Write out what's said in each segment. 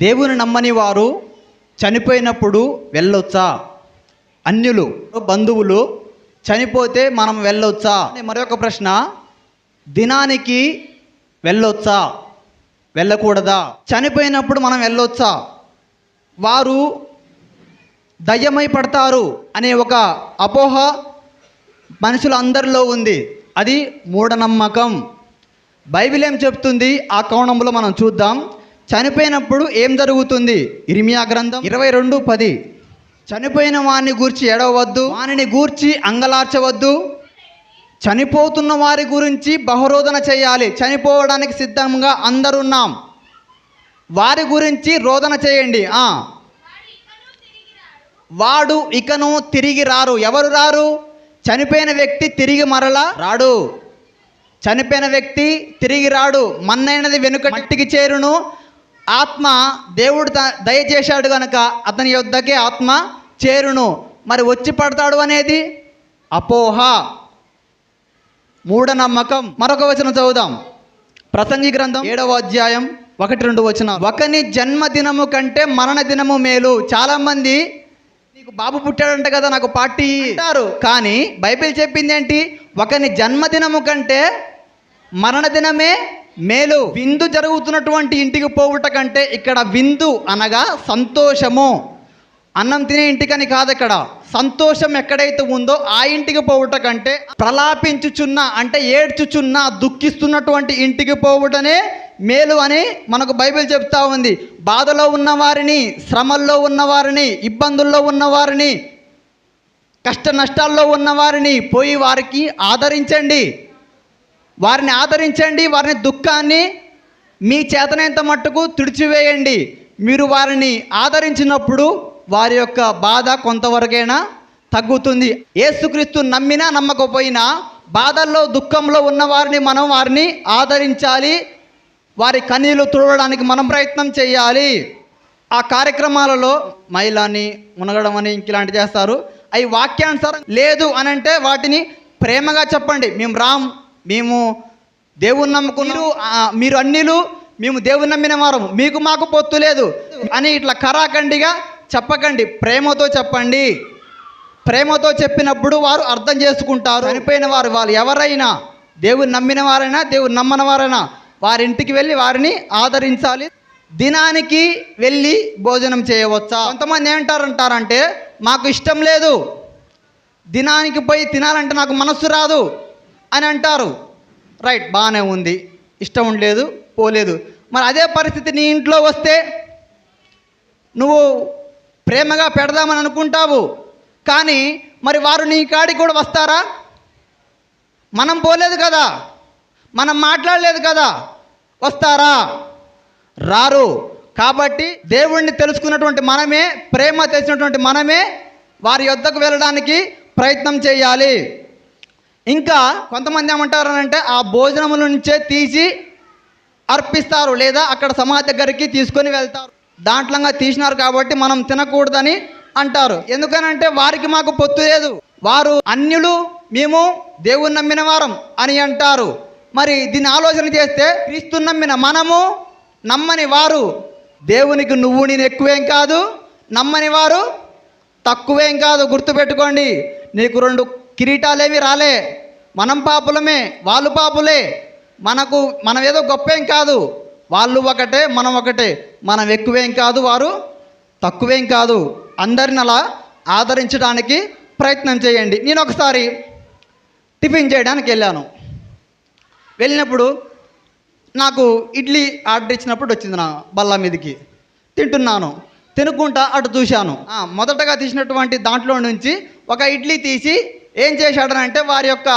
దేవుని నమ్మని వారు చనిపోయినప్పుడు వెళ్ళొచ్చా? అన్యులు బంధువులు చనిపోతే మనం వెళ్ళొచ్చా? మరొక ప్రశ్న, దినానికి వెళ్ళొచ్చా వెళ్ళకూడదా? చనిపోయినప్పుడు మనం వెళ్ళొచ్చా? వారు దయ్యమై పడతారు అనే ఒక అపోహ మనుషులందరిలో ఉంది. అది మూఢనమ్మకం. బైబిల్ ఏం చెప్తుంది ఆ కోణంలో మనం చూద్దాం. చనిపోయినప్పుడు ఏం జరుగుతుంది? ఇర్మియా గ్రంథం 22:10, చనిపోయిన వారిని గూర్చి ఏడవద్దు, వారిని గూర్చి అంగలార్చవద్దు, చనిపోతున్న వారి గురించి బహురోదన చేయాలి. చనిపోవడానికి సిద్ధంగా అందరున్నాం, వారి గురించి రోదన చేయండి. వాడు ఇకను తిరిగి రారు. ఎవరు రారు? చనిపోయిన వ్యక్తి తిరిగి మరలా రాడు. చనిపోయిన వ్యక్తి తిరిగి రాడు. మన్నైనది వెనుక మట్టికి చేరును. ఆత్మ దేవుడు దయచేశాడు కనుక అతని యొద్దకే ఆత్మ చేరును. మరి వచ్చి పడతాడు అనేది అపోహ, మూఢనమ్మకం. మరొక వచనం చదువుదాం. ప్రసంగి గ్రంథం 7:1-2 వచనం. ఒకని జన్మదినము కంటే మరణ దినము మేలు. చాలామంది నీకు బాబు పుట్టాడంట కదా, నాకు పార్టీ అంటారు. కానీ బైబిల్ చెప్పింది ఏంటి? ఒకని జన్మదినము కంటే మరణ దినమే మేలు. విందు జరుగుతున్నటువంటి ఇంటికి పోవుట కంటే, ఇక్కడ విందు అనగా సంతోషము, అన్నం తినే ఇంటికని కాదు. ఇక్కడ సంతోషం ఎక్కడైతే ఉందో ఆ ఇంటికి పోవుట కంటే, ప్రలాపించుచున్న అంటే ఏడ్చుచున్న దుఃఖిస్తున్నటువంటి ఇంటికి పోవుటనే మేలు అని మనకు బైబిల్ చెప్తా ఉంది. బాధలో ఉన్నవారిని, శ్రమల్లో ఉన్నవారిని, ఇబ్బందుల్లో ఉన్నవారిని, కష్ట నష్టాల్లో ఉన్నవారిని పోయి వారికి ఆదరించండి. వారిని ఆదరించండి. వారిని దుఃఖాన్ని మీ చేతనంత మట్టుకు తుడిచివేయండి. మీరు వారిని ఆదరించినప్పుడు వారి యొక్క బాధ కొంతవరకైనా తగ్గుతుంది. యేసుక్రీస్తు నమ్మినా నమ్మకపోయినా బాధల్లో దుఃఖంలో ఉన్న వారిని మనం వారిని ఆదరించాలి. వారి కన్నీళ్లు తుడవడానికి మనం ప్రయత్నం చేయాలి. ఆ కార్యక్రమాలలో మైలాని మునగడం అని ఇంకిలాంటి చేస్తారు. అవి వాక్యానుసారం లేదు అని అంటే వాటిని ప్రేమగా చెప్పండి. మేము దేవుని నమ్ముకున్నారు, మీరు అన్యులు, మేము దేవుని నమ్మిన వారం, మీకు మాకు పొత్తు లేదు అని ఇట్లా కరాఖండిగా చెప్పకండి. ప్రేమతో చెప్పండి. ప్రేమతో చెప్పినప్పుడు వారు అర్థం చేసుకుంటారు. చనిపోయిన వారు వాళ్ళు ఎవరైనా, దేవుని నమ్మిన వారైనా దేవుని నమ్మని వారైనా, వారింటికి వెళ్ళి వారిని ఆదరించాలి. దినానికి వెళ్ళి భోజనం చేయవచ్చా? కొంతమంది ఏమంటారంటే మాకు ఇష్టం లేదు, దినానికి పోయి తినాలంటే నాకు మనస్సు రాదు అని అంటారు. రైట్, బాగానే ఉంది, ఇష్టం ఉండలేదు, పోలేదు. మరి అదే పరిస్థితి నీ ఇంట్లో వస్తే నువ్వు ప్రేమగా పెడదామని అనుకుంటావు, కానీ మరి వారు నీ కాడికి కూడా వస్తారా? మనం పోలేదు కదా, మనం మాట్లాడలేదు కదా, వస్తారా? రారు. కాబట్టి దేవుణ్ణి తెలుసుకున్నటువంటి మనమే, ప్రేమ తెలిసినటువంటి మనమే వారి యొద్దకు వెళ్ళడానికి ప్రయత్నం చేయాలి. ఇంకా కొంతమంది ఏమంటారనంటే ఆ భోజనముల నుంచే తీసి అర్పిస్తారు, లేదా అక్కడ సమాధి దగ్గరికి తీసుకొని వెళ్తారు. దాంట్లోగా తీసినారు కాబట్టి మనం తినకూడదని అంటారు. ఎందుకనంటే వారికి మాకు పొత్తు లేదు, వారు అన్యులు, మేము దేవుని నమ్మిన వారం అని అంటారు. మరి దీన్ని ఆలోచన చేస్తే క్రీస్తు నమ్మిన మనము, నమ్మని వారు, దేవునికి నువ్వు నేను ఎక్కువేం కాదు, నమ్మని వారు తక్కువేం కాదు. గుర్తుపెట్టుకోండి, నీకు 2 కిరీటాలేవి రాలే. మనం పాపులమే, వాళ్ళు పాపులే. మనం ఏదో గొప్పేం కాదు. వాళ్ళు ఒకటే, మనం ఒకటే. మనం ఎక్కువేం కాదు, వారు తక్కువేం కాదు. అందరిని అలా ఆదరించడానికి ప్రయత్నం చేయండి. నేను ఒకసారి టిఫిన్ చేయడానికి వెళ్ళినప్పుడు నాకు ఇడ్లీ ఆర్డర్ ఇచ్చినప్పుడు వచ్చింది నా బల్ల మీదకి. తింటున్నాను, తినుకుంటా అటు చూశాను. మొదటగా తీసినటువంటి దాంట్లో నుంచి ఒక ఇడ్లీ తీసి ఏం చేశాడనంటే వారి యొక్క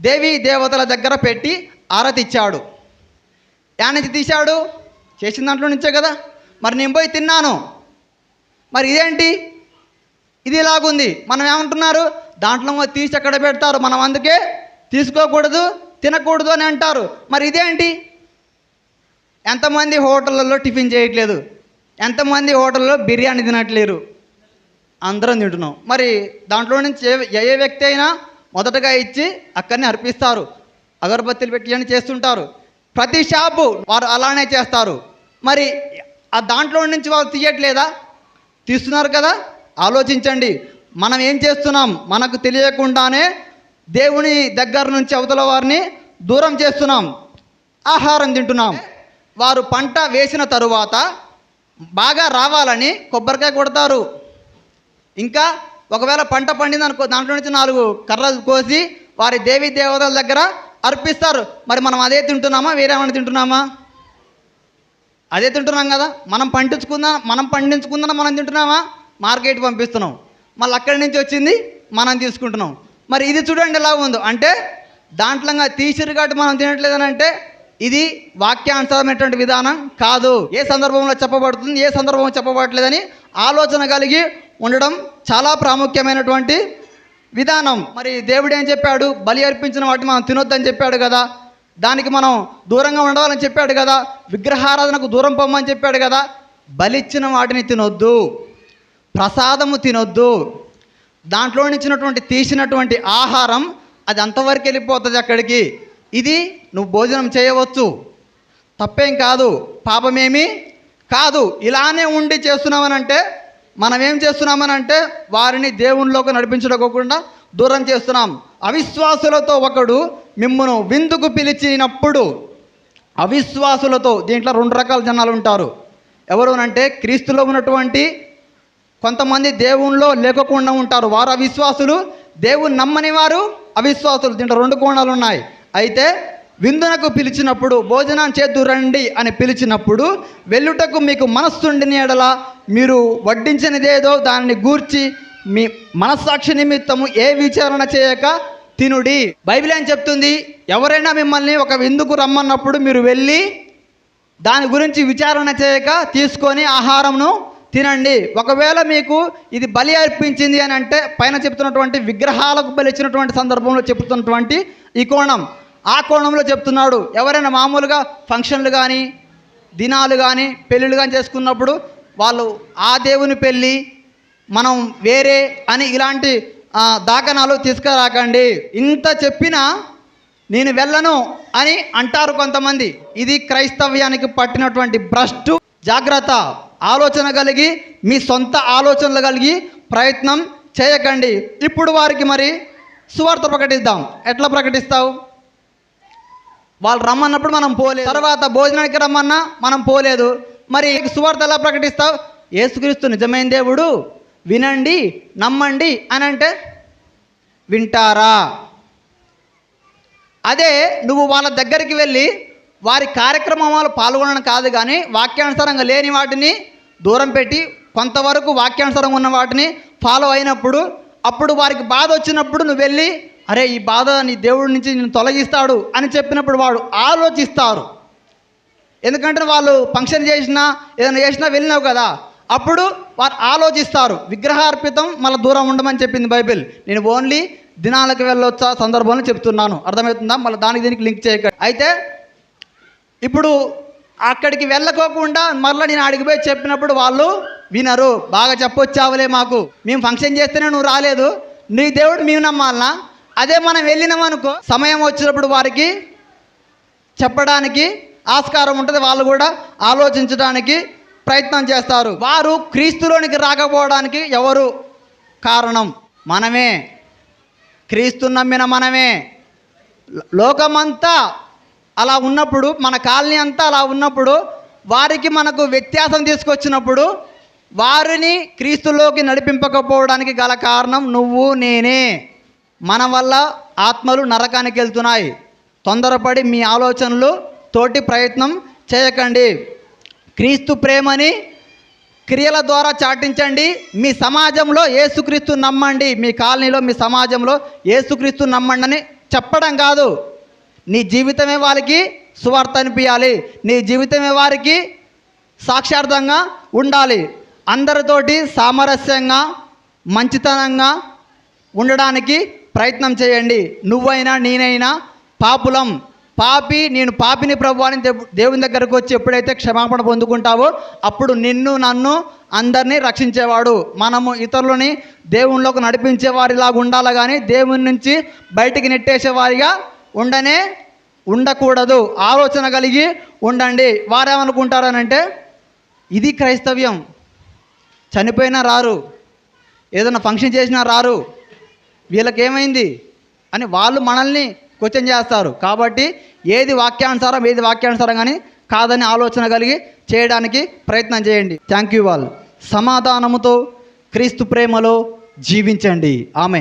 దేవీ దేవతల దగ్గర పెట్టి ఆరతి ఇచ్చాడు. యాడ్ నుంచి తీశాడు? చేసిన దాంట్లో నుంచే కదా. మరి నేను పోయి తిన్నాను. మరి ఇదేంటి, ఇది ఇలాగుంది. మనం ఏమంటున్నారు, దాంట్లో తీసి ఎక్కడ పెడతారు, మనం అందుకే తీసుకోకూడదు, తినకూడదు అని అంటారు. మరి ఇదేంటి? ఎంతమంది హోటళ్ళల్లో టిఫిన్ చేయట్లేదు, ఎంతమంది హోటల్లో బిర్యానీ తినట్లేరు, అందరం తింటున్నాం. మరి దాంట్లో నుంచి ఏ వ్యక్తి అయినా మొదటగా ఇచ్చి అక్కడనే అర్పిస్తారు, అగరబత్తీలు పెట్టి అని చేస్తుంటారు. ప్రతి షాపు వారు అలానే చేస్తారు. మరి ఆ దాంట్లో నుంచి వాళ్ళు తీయట్లేదా? తీస్తున్నారు కదా. ఆలోచించండి, మనం ఏం చేస్తున్నాం? మనకు తెలియకుండానే దేవుని దగ్గర నుంచి అవతల వారిని దూరం చేస్తున్నాం. ఆహారం తింటున్నాం. వారు పంట వేసిన తరువాత బాగా రావాలని కొబ్బరికాయ కొడతారు. ఇంకా ఒకవేళ పంట పండిందనుకో, దాంట్లో నుంచి 4 కర్రలు కోసి వారి దేవీ దేవతల దగ్గర అర్పిస్తారు. మరి మనం అదే తింటున్నామా? వేరేమైనా తింటున్నామా? అదే తింటున్నాం కదా. మనం పండించుకుందా మనం తింటున్నామా? మార్కెట్ పంపిస్తున్నాం, మళ్ళీ అక్కడి నుంచి వచ్చింది మనం తీసుకుంటున్నాం. మరి ఇది చూడండి ఎలా ఉందో. అంటే దాంట్లో తీసిరు కాబట్టి మనం తినట్లేదని అంటే ఇది వాక్యానుసారమైనటువంటి విధానం కాదు. ఏ సందర్భంలో చెప్పబడుతుంది, ఏ సందర్భంలో చెప్పబడట్లేదని ఆలోచన కలిగి ఉండడం చాలా ప్రాముఖ్యమైనటువంటి విధానం. మరి దేవుడు ఏం చెప్పాడు? బలి అర్పించిన వాటిని మనం తినొద్దని చెప్పాడు కదా. దానికి మనం దూరంగా ఉండాలని చెప్పాడు కదా. విగ్రహారాధనకు దూరం పొమ్మని చెప్పాడు కదా. బలిచ్చిన వాటిని తినొద్దు, ప్రసాదము తినొద్దు. దాంట్లో నుంచినటువంటి తీసినటువంటి ఆహారం అది అంతవరకు వెళ్ళిపోతుంది అక్కడికి. ఇది నువ్వు భోజనం చేయవచ్చు, తప్పేం కాదు, పాపమేమీ కాదు. ఇలానే ఉండి చేస్తున్నామనంటే మనం ఏం చేస్తున్నామనంటే వారిని దేవునిలోకి నడిపించుకోకుండా దూరం చేస్తున్నాం. అవిశ్వాసులతో ఒకడు మిమ్మును విందుకు పిలిచినప్పుడు, అవిశ్వాసులతో దీంట్లో 2 రకాల జనాలు ఉంటారు. ఎవరు అంటే క్రీస్తులో ఉన్నటువంటి కొంతమంది దేవునిలో లేకుండా ఉంటారు, వారు అవిశ్వాసులు. దేవుని నమ్మని వారు అవిశ్వాసులు. దీంట్లో 2 కోణాలు ఉన్నాయి. అయితే విందునకు పిలిచినప్పుడు, భోజనం చేద్దు రండి అని పిలిచినప్పుడు వెళ్ళుటకు మీకు మనస్సుండిన ఎడల మీరు వడ్డించినదేదో దానిని గూర్చి మీ మనస్సాక్షి నిమిత్తము ఏ విచారణ చేయక తినుడి. బైబిల్ ఏం చెప్తుంది? ఎవరైనా మిమ్మల్ని ఒక విందుకు రమ్మన్నప్పుడు మీరు వెళ్ళి దాని గురించి విచారణ చేయక తీసుకొని ఆహారంను తినండి. ఒకవేళ మీకు ఇది బలి అర్పించింది అని అంటే పైన చెప్తున్నటువంటి విగ్రహాలకు బలి ఇచ్చినటువంటి సందర్భంలో చెప్తున్నటువంటి ఈ కోణం, ఆ కోణంలో చెప్తున్నాడు. ఎవరైనా మామూలుగా ఫంక్షన్లు కానీ దినాలు కానీ పెళ్ళిళ్ళు కానీ చేసుకున్నప్పుడు వాళ్ళు ఆ దేవుని పెళ్ళి మనం వేరే అని ఇలాంటి దాఖనాలు తీసుకురాకండి. ఇంత చెప్పినా నేను వెళ్ళను అని అంటారు కొంతమంది. ఇది క్రైస్తవ్యానికి పట్టినటువంటి భ్రష్టు. జాగ్రత్త. ఆలోచన కలిగి మీ సొంత ఆలోచనలు కలిగి ప్రయత్నం చేయకండి. ఇప్పుడు వారికి మరి సువార్త ప్రకటిద్దాం. ఎట్లా ప్రకటిస్తావు? వాళ్ళు రమ్మన్నప్పుడు మనం పోలేదు, తర్వాత భోజనానికి రమ్మన్నా మనం పోలేదు. మరి సువార్త ఎలా ప్రకటిస్తావు? యేసుక్రీస్తు నిజమైన దేవుడు, వినండి నమ్మండి అని అంటే వింటారా? అదే నువ్వు వాళ్ళ దగ్గరికి వెళ్ళి వారి కార్యక్రమాలు పాల్గొనడం కాదు, కానీ వాక్యానుసారంగా లేని వాటిని దూరం పెట్టి కొంతవరకు వాక్యానుసారంగా ఉన్న వాటిని ఫాలో అయినప్పుడు, అప్పుడు వారికి బాధ వచ్చినప్పుడు నువ్వు వెళ్ళి అరే ఈ బాధ నీ దేవుడి నుంచి నేను తొలగిస్తాడు అని చెప్పినప్పుడు వాడు ఆలోచిస్తారు. ఎందుకంటే వాళ్ళు ఫంక్షన్ చేసినా ఏదైనా చేసినా వెళ్ళినావు కదా, అప్పుడు వారు ఆలోచిస్తారు. విగ్రహార్పితం మళ్ళీ దూరం ఉండమని చెప్పింది బైబిల్. నేను ఓన్లీ దినాలకు వెళ్ళొచ్చా సందర్భంలో చెప్తున్నాను. అర్థమవుతుందా? మళ్ళీ దానికి దీనికి లింక్ చేయక. అయితే ఇప్పుడు అక్కడికి వెళ్ళకోకుండా మళ్ళీ నేను అడిగి పోయి చెప్పినప్పుడు వాళ్ళు వినరు. బాగా చెప్పొచ్చావులే, మాకు మేము ఫంక్షన్ చేస్తేనే నువ్వు రాలేదు, నీ దేవుడు మేము నమ్మాలనా? అదే మనం వెళ్ళినామనుకో, సమయం వచ్చినప్పుడు వారికి చెప్పడానికి ఆస్కారం ఉంటుంది. వాళ్ళు కూడా ఆలోచించడానికి ప్రయత్నం చేస్తారు. వారు క్రీస్తులోనికి రాకపోవడానికి ఎవరు కారణం? మనమే. క్రీస్తు నమ్మిన మనమే. లోకమంతా అలా ఉన్నప్పుడు, మన కాలనీ అంతా అలా ఉన్నప్పుడు, వారికి మనకు వ్యత్యాసం తీసుకొచ్చినప్పుడు వారిని క్రీస్తులోకి నడిపింపకపోవడానికి గల కారణం నువ్వు నేనే. మన వల్ల ఆత్మలు నరకానికి వెళ్తున్నాయి. తొందరపడి మీ ఆలోచనలు తోటి ప్రయత్నం చేయకండి. క్రీస్తు ప్రేమని క్రియల ద్వారా చాటించండి. మీ సమాజంలో యేసుక్రీస్తు నమ్మండి. మీ కాలనీలో మీ సమాజంలో యేసుక్రీస్తు నమ్మండి అని చెప్పడం కాదు, నీ జీవితమే వారికి సువార్త అనిపించాలి. నీ జీవితమే వారికి సాక్షార్థంగా ఉండాలి. అందరితోటి సామరస్యంగా మంచితనంగా ఉండడానికి ప్రయత్నం చేయండి. నువ్వైనా నేనైనా పాపులం, నేను పాపిని ప్రభు అని దేవుని దగ్గరకు వచ్చి ఎప్పుడైతే క్షమాపణ పొందుకుంటావో అప్పుడు నిన్ను నన్ను అందరినీ రక్షించేవాడు. మనము ఇతరులని దేవునిలోకి నడిపించే వారిలాగా ఉండాలి, కానీ దేవుని నుంచి బయటికి నెట్టేసేవారిగా ఉండకూడదు. ఆలోచన కలిగి ఉండండి. వారేమనుకుంటారనంటే ఇది క్రైస్తవ్యం. చనిపోయినా రారు, ఏదైనా ఫంక్షన్ చేసినా రారు, వీళ్ళకేమైంది అని వాళ్ళు మనల్ని క్వశ్చన్ చేస్తారు. కాబట్టి ఏది వాక్యానుసారం కానీ కాదని ఆలోచన కలిగి చేయడానికి ప్రయత్నం చేయండి. Thank you all. సమాధానముతో క్రీస్తు ప్రేమలో జీవించండి. ఆమెన్.